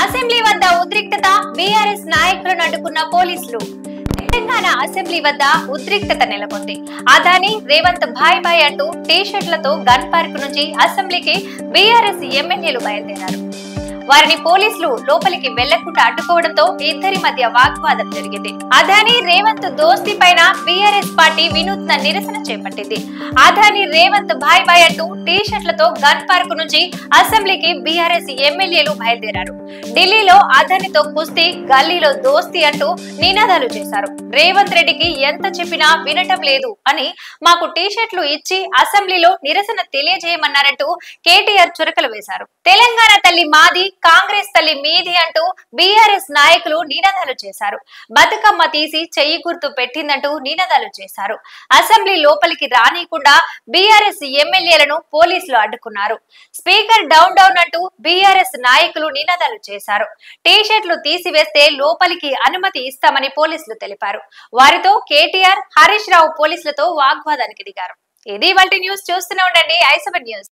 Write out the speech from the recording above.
Assembly వద్ద ఉద్రిక్తత, BRS నాయకులను అడ్డుకున్న పోలీసులు. తెలంగాణ అసెంబ్లీ వద్ద ఉద్రిక్తత నెలకొంది. అదాని రేవంత్ భాయ్ భాయ్ అంటూ టీ-షర్ట్లతో గన్ పార్క్ నుంచి అసెంబ్లీకి బీఆర్ఎస్ ఎమ్మెల్యేలు బయలుదేరారు. వారిని పోలీసులు లోపలికి వెళ్లకుండా అడ్డుకోవడంతో ఇద్దరి మధ్య వాగ్వాదం జరిగింది. అదాని రేవంత్ దోస్తీ పైన బీఆర్ఎస్ పార్టీ వినూత్న నిరసన చేపట్టింది. అదాని రేవంత్ భాయ్ భాయ్ అంటూ టీ-షర్ట్లతో గన్ పార్క్ నుంచి అసెంబ్లీకి బీఆర్ఎస్ ఎమ్మెల్యేలు బయలుదేరారు. ఢిల్లీలో అదానితో కుస్తీ, గల్లీలో దోస్తీ అంటూ నినాదాలు చేశారు. రేవంత్ రెడ్డికి ఎంత చెప్పినా వినటం లేదు అని మాకు టీ-షర్ట్లు ఇచ్చి అసెంబ్లీలో నిరసన తెలియజేయమన్నారంటూ కేటీఆర్ చురకలు వేశారు. తెలంగాణ తల్లి మాది, కాంగ్రెస్ తల్లి మీది అంటూ బీఆర్ఎస్ నాయకులు నినాదాలు చేశారు. బతుకమ్మ తీసి చెయ్యి గుర్తు పెట్టిందంటూ నినాదాలు చేశారు. అసెంబ్లీ లోపలికి రానియకుండా బీఆర్ఎస్ ఎమ్మెల్యేలను పోలీసులు అడ్డుకున్నారు. స్పీకర్ డౌన్ డౌన్ అంటూ బీఆర్ఎస్ నాయకులు నినాదాలు చేశారు. టీ-షర్ట్లు తీసివేస్తే లోపలికి అనుమతి ఇస్తామని పోలీసులు తెలిపారు. వారితో కేటీఆర్, హరీష్ రావు పోలీసులతో వాగ్వాదానికి దిగారు. ఇది ఇవాల్టి న్యూస్. చూస్తూనే ఉండండి i7 న్యూస్.